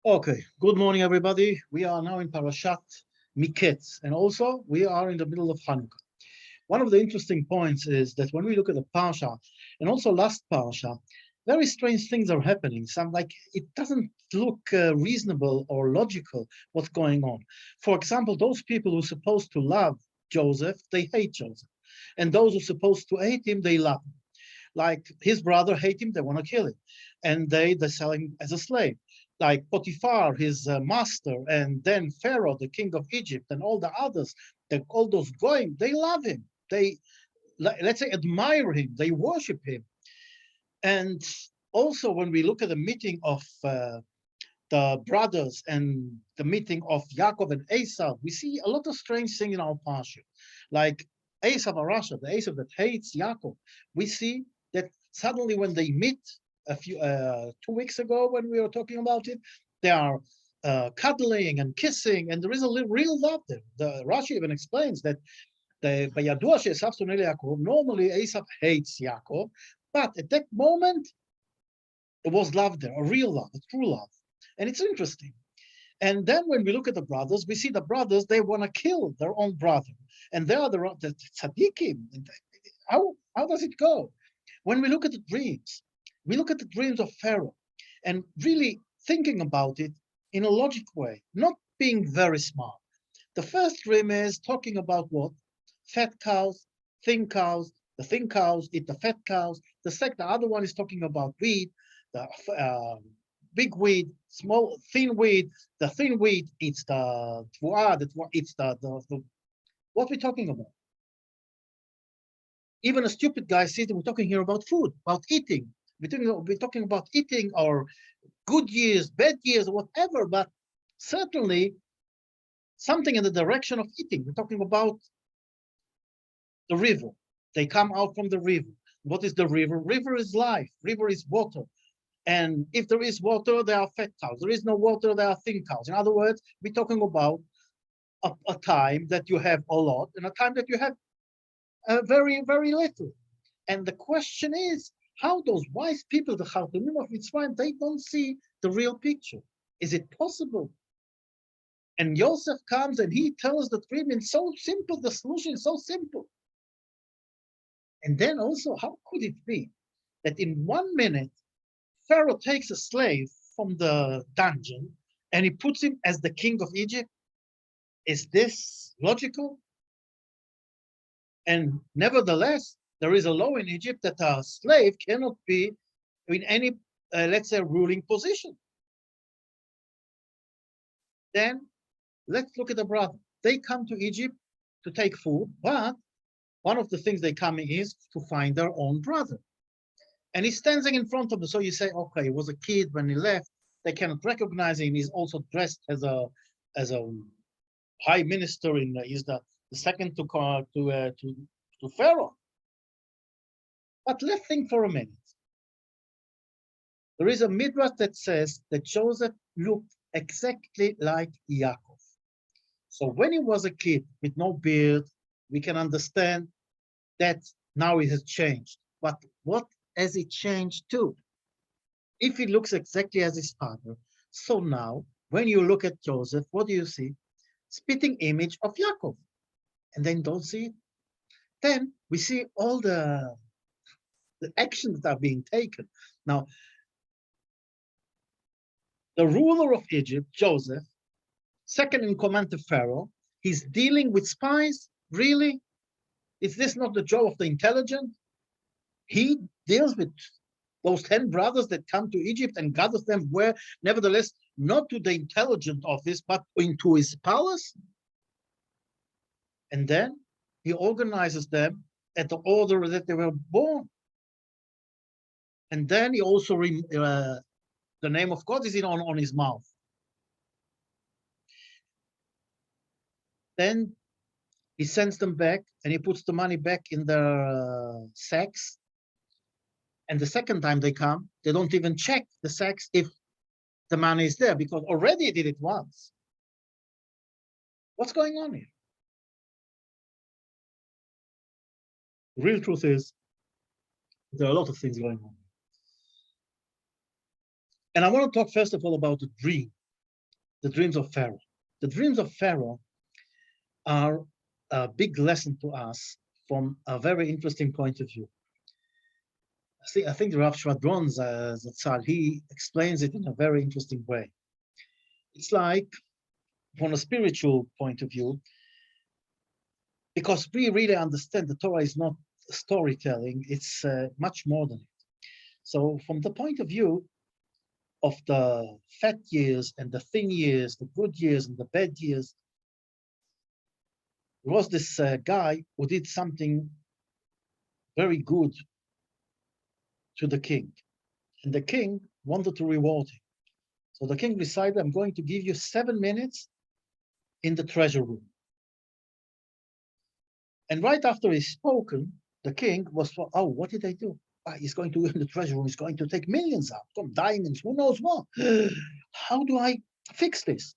Okay, good morning, everybody. We are now in parashat Miketz, and also we are in the middle of Hanukkah. One of the interesting points is that when we look at the parasha, and also last parasha, very strange things are happening. Some like it doesn't look reasonable or logical what's going on. For example, those people who are supposed to love Joseph, they hate Joseph, and those who are supposed to hate him, they love him. Like his brother hate him, they want to kill him, and they sell him as a slave. Like Potiphar, his master, and then Pharaoh, the king of Egypt, and all the others, all those goyim, they love him. They let's say admire him. They worship him. And also, when we look at the meeting of the brothers and the meeting of Yaakov and Esau, we see a lot of strange things in our parsha. Like Esau Arasha, the Esau that hates Yaakov, we see that suddenly when they meet a few 2 weeks ago when we were talking about it, they are cuddling and kissing, and there is a real love there. The Rashi even explains that normally Esau hates Yaakov, but at that moment there was love there, a real love, a true love. And it's interesting. And then when we look at the brothers, we see the brothers, they want to kill their own brother. And they are the tzaddikim. How does it go? When we look at the dreams, we look at the dreams of Pharaoh and really thinking about it in a logical way, not being very smart. The first dream is talking about what? Fat cows, thin cows. The thin cows eat the fat cows. The other one is talking about wheat, the big wheat, small, thin wheat. The thin wheat eats the tvuah, eats the what we're talking about. Even a stupid guy says we're talking here about food, about eating. We're talking about eating or good years, bad years, whatever, but certainly something in the direction of eating. We're talking about the river. They come out from the river. What is the river? River is life. River is water. And if there is water, there are fat cows. There is no water, there are thin cows. In other words, we're talking about a time that you have a lot and a time that you have very, very little. And the question is, how those wise people, the Chachamim of Mitzrayim, they don't see the real picture. Is it possible? And Yosef comes and he tells the dream in so simple, the solution is so simple. And then also, how could it be that in 1 minute, Pharaoh takes a slave from the dungeon and he puts him as the king of Egypt? Is this logical? And nevertheless, there is a law in Egypt that a slave cannot be in any, let's say, ruling position. Then let's look at the brother. They come to Egypt to take food, but one of the things they come is to find their own brother. And he's standing in front of them. So you say, okay, he was a kid when he left. They cannot recognize him. He's also dressed as a high minister. He's the second to Pharaoh. But let's think for a minute. There is a midrash that says that Joseph looked exactly like Yaakov. So when he was a kid with no beard, we can understand that now it has changed. But what has it changed to? If he looks exactly as his father, so now when you look at Joseph, what do you see? Spitting image of Yaakov. And then don't see it. Then we see all the actions that are being taken. Now, the ruler of Egypt, Joseph, second in command to Pharaoh, he's dealing with spies? Really? Is this not the job of the intelligent? He deals with those 10 brothers that come to Egypt and gathers them where, nevertheless, not to the intelligent office, but into his palace. And then he organizes them at the order that they were born. And then he also, the name of God is on his mouth. Then he sends them back and he puts the money back in their sacks. And the second time they come, they don't even check the sacks if the money is there, because already he did it once. What's going on here? The real truth is, there are a lot of things going on. And I want to talk first of all about the dream. the dreams of Pharaoh. The dreams of Pharaoh are a big lesson to us from a very interesting point of view. I think the Rav Shvadron Zatzal, he explains it in a very interesting way. It's like, from a spiritual point of view, because we really understand the Torah is not storytelling, it's much more than it. So from the point of view of the fat years and the thin years, the good years and the bad years, there was this guy who did something very good to the king. And the king wanted to reward him. So the king decided, I'm going to give you 7 minutes in the treasure room. And right after he's spoken, the king was, oh, what did I do? He's going to, in the treasure room, he's going to take millions out, some diamonds, who knows what. How do I fix this?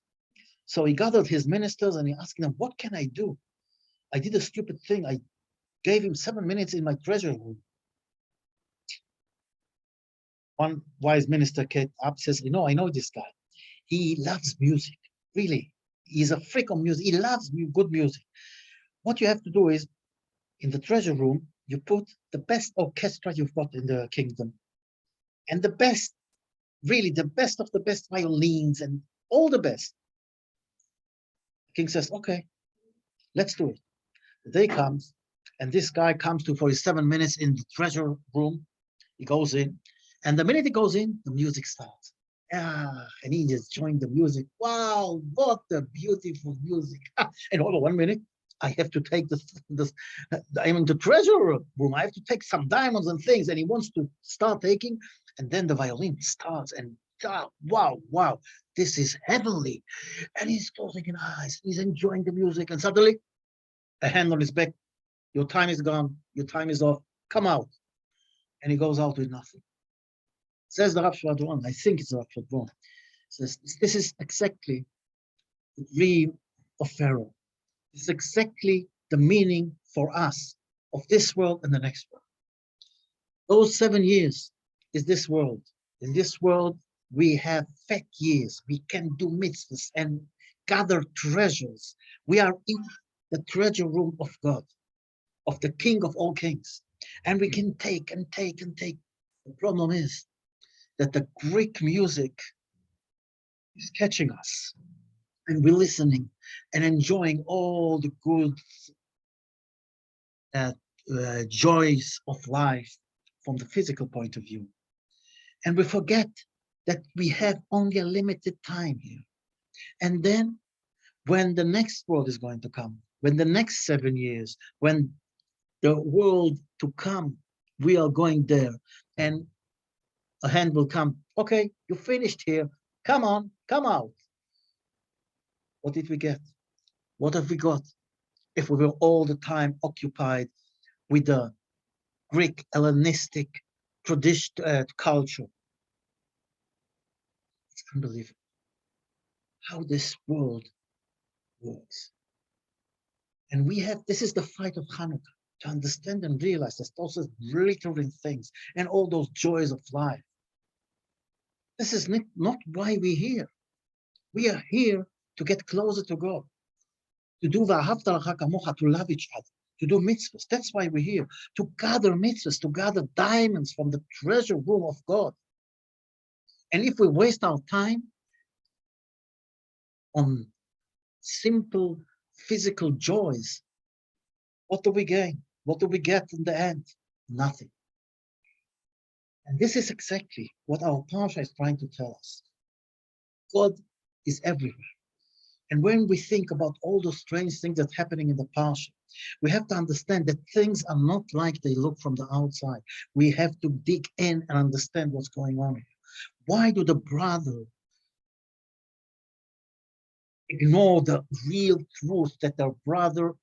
So he gathered his ministers and he asked them, what can I do? I did a stupid thing. I gave him 7 minutes in my treasure room. One wise minister came up, says, I know this guy. He loves music, really. He's a freak on music. He loves good music. What you have to do is, in the treasure room, you put the best orchestra you've got in the kingdom. And the best, really the best of the best violins and all the best. The king says, okay, let's do it. The day comes, and this guy comes for his 7 minutes in the treasure room. He goes in, and the minute he goes in, the music starts. And he just joined the music. Wow, what a beautiful music. And hold on 1 minute, I have to take I'm in the treasure room. I have to take some diamonds and things. And he wants to start taking, and then the violin starts, and wow, this is heavenly. And he's closing his eyes, he's enjoying the music, and suddenly, a hand on his back, your time is gone, your time is off, come out. And he goes out with nothing. Says the Rav Shvadron, I think it's the Rav Shvadron, says, this is exactly the dream of Pharaoh. This is exactly the meaning for us of this world and the next world. Those 7 years is this world. In this world, we have fat years. We can do mitzvahs and gather treasures. We are in the treasure room of God, of the King of all kings. And we can take and take and take. The problem is that the Greek music is catching us, and we're listening and enjoying all the good joys of life from the physical point of view. And we forget that we have only a limited time here. And then when the next world is going to come, when the next 7 years, when the world to come, we are going there, and a hand will come. Okay, you finished here. Come on, come out. What did we get? What have we got if we were all the time occupied with the Greek Hellenistic tradition, culture? It's unbelievable how this world works. And this is the fight of Hanukkah, to understand and realize that those glittering things and all those joys of life. This is not why we're here. We are here to get closer to God, to do v'ahavta l'cha kamocha, to love each other, to do mitzvahs. That's why we're here, to gather mitzvahs, to gather diamonds from the treasure room of God. And if we waste our time on simple physical joys, what do we gain? What do we get in the end? Nothing. And this is exactly what our parasha is trying to tell us. God is everywhere. And when we think about all those strange things that are happening in the parasha, we have to understand that things are not like they look from the outside. We have to dig in and understand what's going on here. Why do the brother ignore the real truth that their brother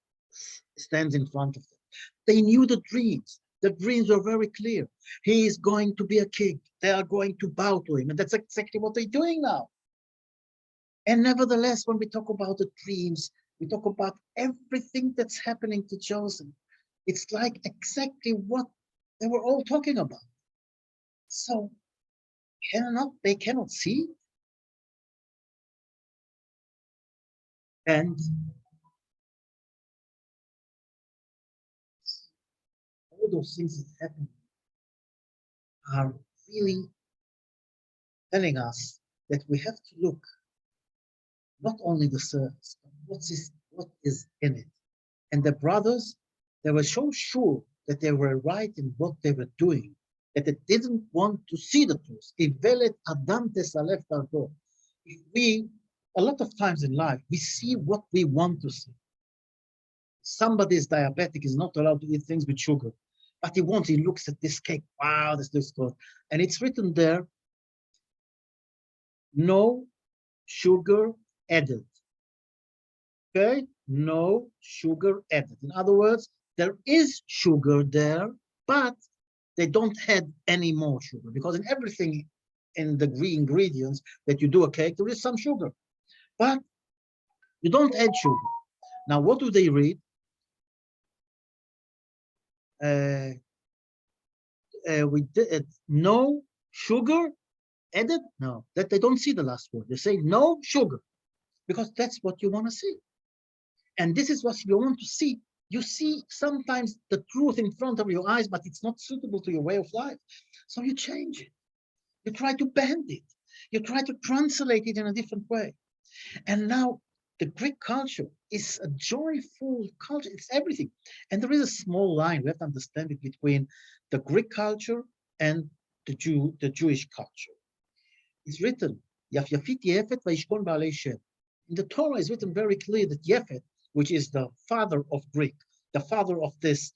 stands in front of them? They knew the dreams. The dreams were very clear. He is going to be a king. They are going to bow to him. And that's exactly what they're doing now. And nevertheless, when we talk about the dreams, we talk about everything that's happening to Joseph. It's like exactly what they were all talking about. So they cannot see. And all those things that happen are really telling us that we have to look not only the surface, but what is in it. And the brothers, they were so sure that they were right in what they were doing, that they didn't want to see the truth. If we, a lot of times in life, we see what we want to see. Somebody is diabetic, is not allowed to eat things with sugar, but he looks at this cake, wow, this looks good. And it's written there, no sugar added. Okay, no sugar added. In other words, there is sugar there, but they don't add any more sugar, because in everything in the ingredients that you do a cake, there is some sugar, but you don't add sugar. Now, what do they read? We did no sugar added. No, that they don't see the last word. They say no sugar, because that's what you want to see. And this is what you want to see. You see sometimes the truth in front of your eyes, but it's not suitable to your way of life. So you change it. You try to bend it. You try to translate it in a different way. And now the Greek culture is a joyful culture. It's everything. And there is a small line, we have to understand it, between the Greek culture and the Jewish culture. It's written, Yaf Yafit Yefet Vaishkon Baalei Shem. In the Torah is written very clear that Yefet, which is the father of Greek, the father of this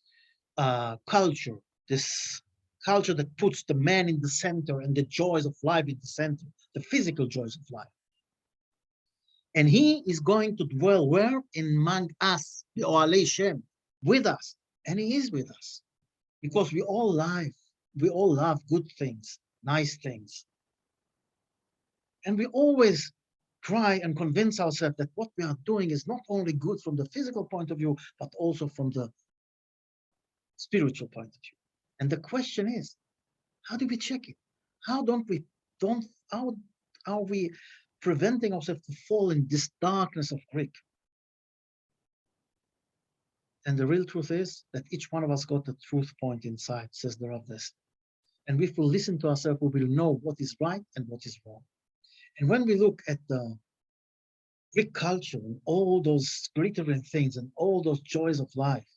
culture, this culture that puts the man in the center and the joys of life in the center, the physical joys of life. And he is going to dwell where? Among us, the Oalei Shem, with us. And he is with us. Because we all love good things, nice things. And we always try and convince ourselves that what we are doing is not only good from the physical point of view, but also from the spiritual point of view. And the question is, how do we check it? How are we preventing ourselves to fall in this darkness of Greek? And the real truth is that each one of us got the truth point inside, says the Rav this. And if we listen to ourselves, we will know what is right and what is wrong. And when we look at the Greek culture and all those glittering things and all those joys of life,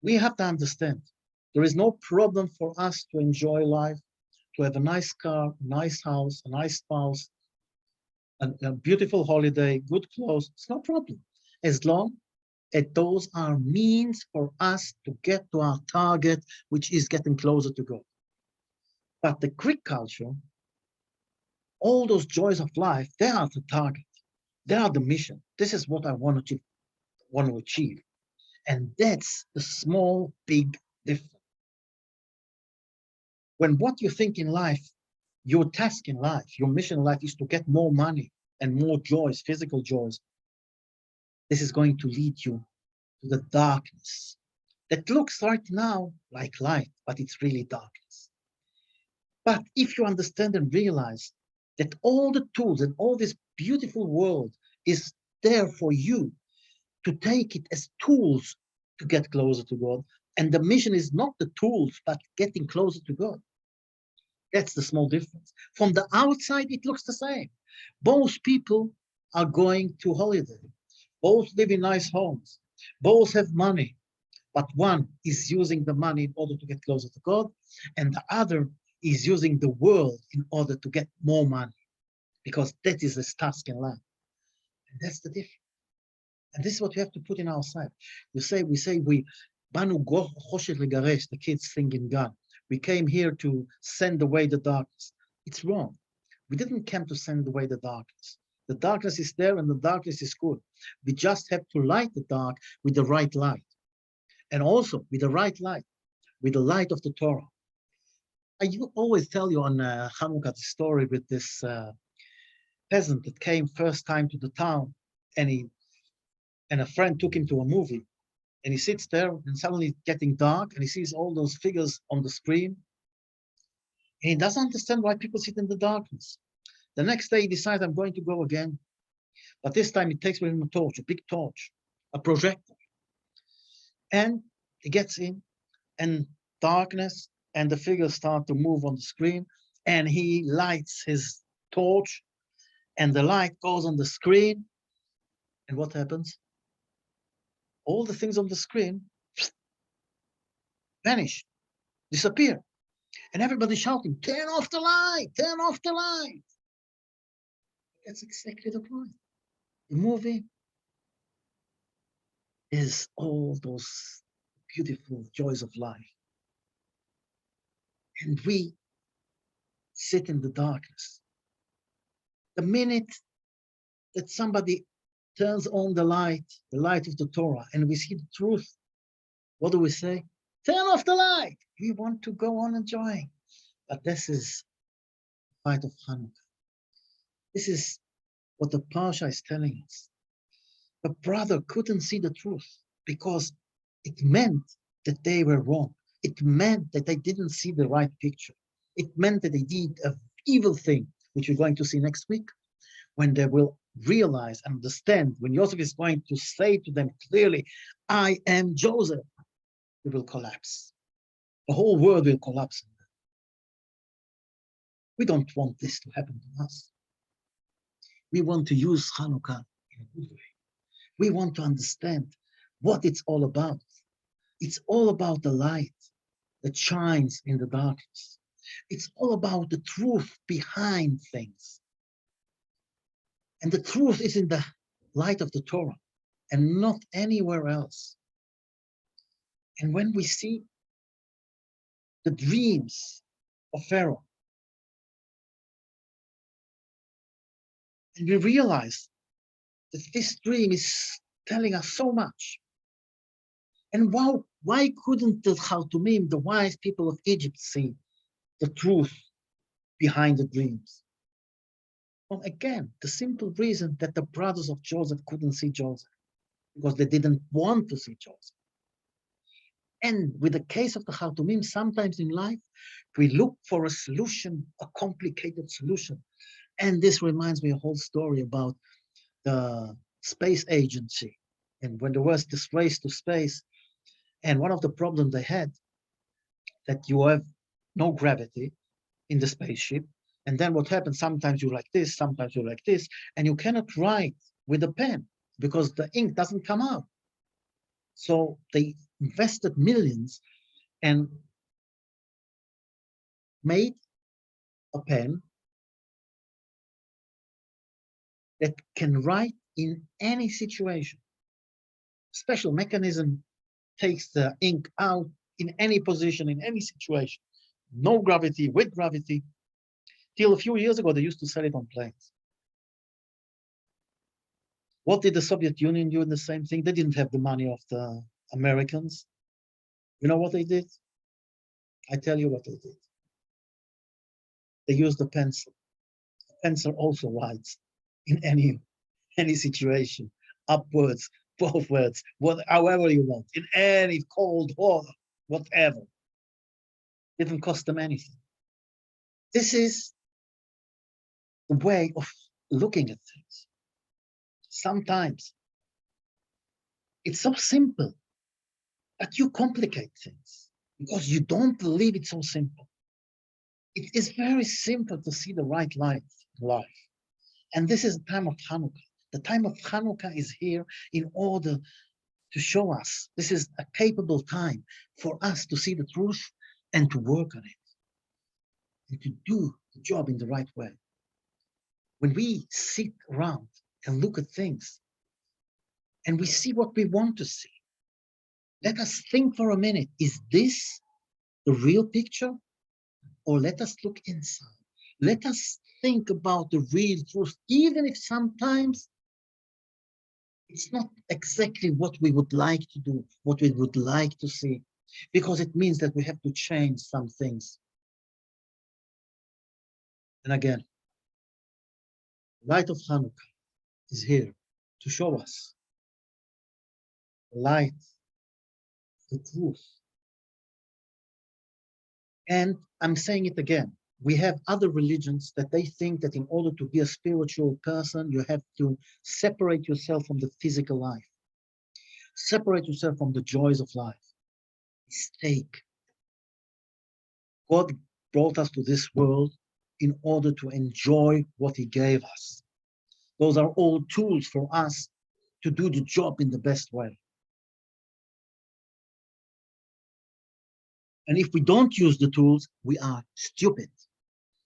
we have to understand there is no problem for us to enjoy life, to have a nice car, a nice house, a nice spouse, a beautiful holiday, good clothes. It's no problem, as long as those are means for us to get to our target, which is getting closer to God. But the Greek culture, all those joys of life, they are the target. They are the mission. This is what I want to achieve. And that's the small, big difference. When what you think in life, your task in life, your mission in life is to get more money and more joys, physical joys, this is going to lead you to the darkness that looks right now like light, but it's really darkness. But if you understand and realize that all the tools and all this beautiful world is there for you to take it as tools to get closer to God, and the mission is not the tools, but getting closer to God. That's the small difference. From the outside, it looks the same. Both people are going to holiday. Both live in nice homes. Both have money. But one is using the money in order to get closer to God, and the other is using the world in order to get more money, because that is his task in life. And that's the difference. And this is what we have to put in our side. We say, Banu Choshet Legaresh, the kids sing in God. We came here to send away the darkness. It's wrong. We didn't come to send away the darkness. The darkness is there and the darkness is good. We just have to light the dark with the right light. And also with the right light, with the light of the Torah. I always tell you on Hanukkah the story with this peasant that came first time to the town, and a friend took him to a movie, and he sits there, and suddenly it's getting dark, and he sees all those figures on the screen, and he doesn't understand why people sit in the darkness. The next day he decides, I'm going to go again. But this time he takes with him a torch, a big torch, a projector. And he gets in, and darkness, and the figures start to move on the screen, and he lights his torch, and the light goes on the screen. And what happens? All the things on the screen vanish, disappear. And everybody's shouting, turn off the light, turn off the light. That's exactly the point. The movie is all those beautiful joys of life. And we sit in the darkness. The minute that somebody turns on the light of the Torah, and we see the truth, what do we say? Turn off the light. We want to go on enjoying. But this is the fight of Hanukkah. This is what the Parsha is telling us. The brother couldn't see the truth because it meant that they were wrong. It meant that they didn't see the right picture. It meant that they did an evil thing, which we're going to see next week, when they will realize and understand, when Joseph is going to say to them clearly, I am Joseph, they will collapse. The whole world will collapse. We don't want this to happen to us. We want to use Hanukkah in a good way. We want to understand what it's all about. It's all about the light that shines in the darkness. It's all about the truth behind things. And the truth is in the light of the Torah and not anywhere else. And when we see the dreams of Pharaoh, and we realize that this dream is telling us so much. And why couldn't the Chaltumim, the wise people of Egypt, see the truth behind the dreams? Well, again, the simple reason that the brothers of Joseph couldn't see Joseph, because they didn't want to see Joseph. And with the case of the Chaltumim, sometimes in life, we look for a solution, a complicated solution. And this reminds me of a whole story about the space agency. And when there was this race to space, and one of the problems they had, that you have no gravity in the spaceship. And then what happens, sometimes you're like this, sometimes you're like this, and you cannot write with a pen because the ink doesn't come out. So they invested millions and made a pen that can write in any situation. Special mechanism takes the ink out in any position, in any situation. No gravity, with gravity. Till a few years ago, they used to sell it on planes. What did the Soviet Union do in the same thing? They didn't have the money of the Americans. You know what they did? I tell you what they did. They used a pencil. A pencil also writes in any situation, upwards, forwards, however you want, in any cold water, whatever. Didn't cost them anything. This is the way of looking at things. Sometimes it's so simple, but you complicate things because you don't believe it's so simple. It is very simple to see the right light in life. And this is the time of Hanukkah. The time of Hanukkah is here in order to show us this is a capable time for us to see the truth and to work on it and to do the job in the right way. When we sit around and look at things and we see what we want to see, let us think for a minute, is this the real picture? Or let us look inside. Let us think about the real truth, even if sometimes it's not exactly what we would like to do, what we would like to see, because it means that we have to change some things. And again, the light of Hanukkah is here to show us the light, the truth. And I'm saying it again, We have other religions that they think that in order to be a spiritual person, you have to separate yourself from the physical life, separate yourself from the joys of life. Mistake. God brought us to this world in order to enjoy what he gave us. Those are all tools for us to do the job in the best way. And if we don't use the tools, we are stupid.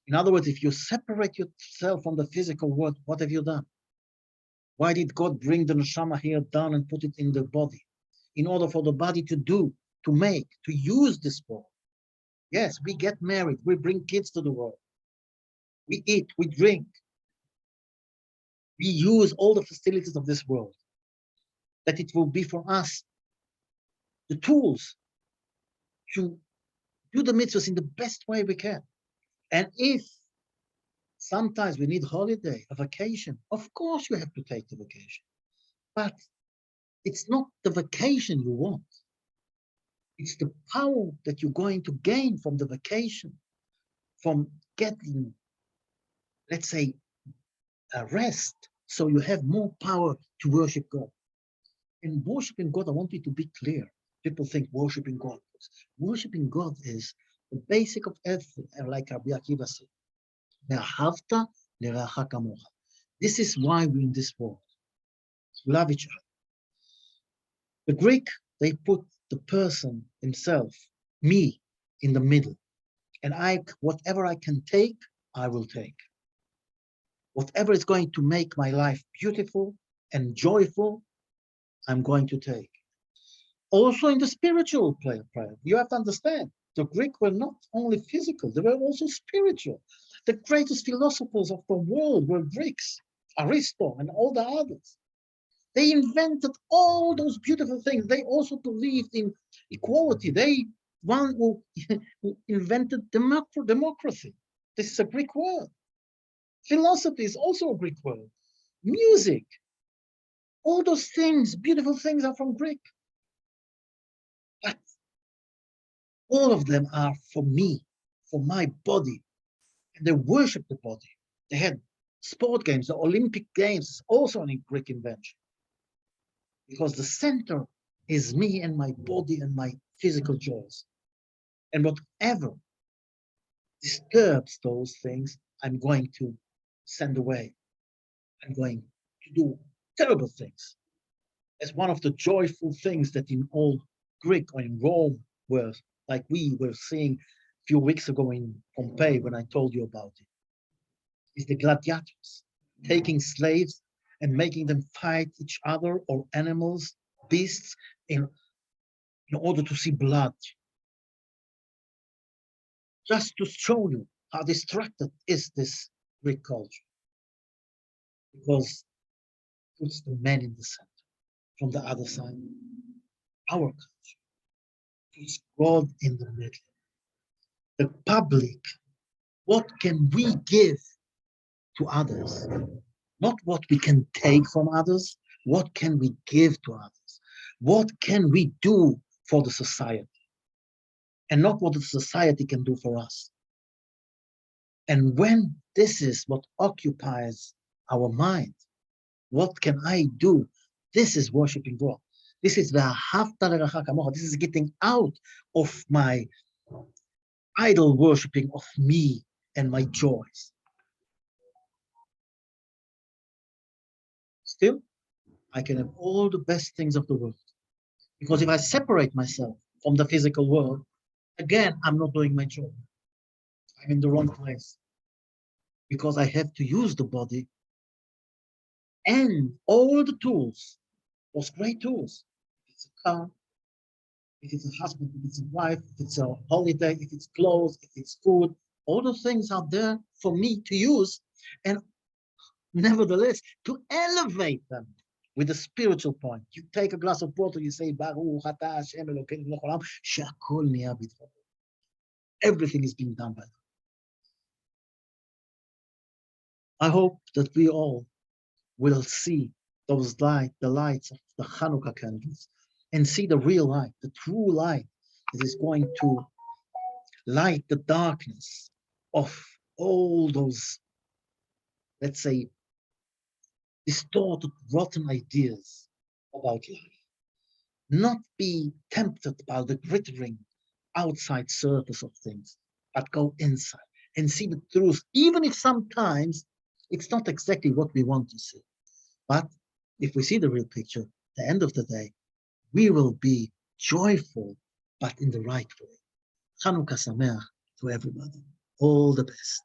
In other words, if you separate yourself from the physical world, what have you done? Why did God bring the neshama here down and put it in the body? In order for the body to do, to make, to use this world. Yes, we get married, we bring kids to the world. We eat, we drink. We use all the facilities of this world. That it will be for us the tools to do the mitzvahs in the best way we can. And if sometimes we need holiday, a vacation, of course you have to take the vacation. But it's not the vacation you want. It's the power that you're going to gain from the vacation, from getting, let's say, a rest, so you have more power to worship God. And worshiping God, I want you to be clear. People think worshiping God. Worshiping God is the basic of everything, like Rabbi Akiva said. "Ve'ahavta l'reacha kamocha." This is why we're in this world. Love each other. The Greek, they put the person himself, me, in the middle. And whatever I can take, I will take. Whatever is going to make my life beautiful and joyful, I'm going to take. Also in the spiritual prayer, you have to understand, the Greek were not only physical, they were also spiritual. The greatest philosophers of the world were Greeks, Aristotle and all the others. They invented all those beautiful things. They also believed in equality. One who invented democracy. This is a Greek word. Philosophy is also a Greek word. Music, all those things, beautiful things are from Greek. But all of them are for me, for my body. And they worship the body. They had sport games, the Olympic Games is also a Greek invention. Because the center is me and my body and my physical joys. And whatever disturbs those things, I'm going to send away. I'm going to do terrible things. As one of the joyful things that in old Greek or in Rome were, like we were seeing a few weeks ago in Pompeii when I told you about it, is the gladiators taking slaves and making them fight each other or animals, beasts, in order to see blood. Just to show you how distracted is this Greek culture. Because it puts the man in the center. From the other side, our culture puts God in the middle. The public, what can we give to others? Not what we can take from others, what can we give to others? What can we do for the society? And not what the society can do for us. And when this is what occupies our mind, what can I do? This is worshiping God. This is the hafta l'reacha kamocha. This is getting out of my idol worshiping of me and my joys. Still, I can have all the best things of the world. Because if I separate myself from the physical world, again, I'm not doing my job. I'm in the wrong place. Because I have to use the body and all the tools, those great tools. If it's a car, if it's a husband, if it's a wife, if it's a holiday, if it's clothes, if it's food, all those things are there for me to use, and nevertheless, to elevate them with a spiritual point. You take a glass of water, you say, Baruch atah Hashem Elokeinu melech haolam, she'akol niya b'dvaro. Everything is being done by them. I hope that we all will see those the lights of the Hanukkah candles, and see the real light, the true light that is going to light the darkness of all those, let's say, distorted, rotten ideas about life. Not be tempted by the glittering outside surface of things, but go inside and see the truth, even if sometimes it's not exactly what we want to see. But if we see the real picture, at the end of the day, we will be joyful, but in the right way. Chanukah Sameach to everybody. All the best.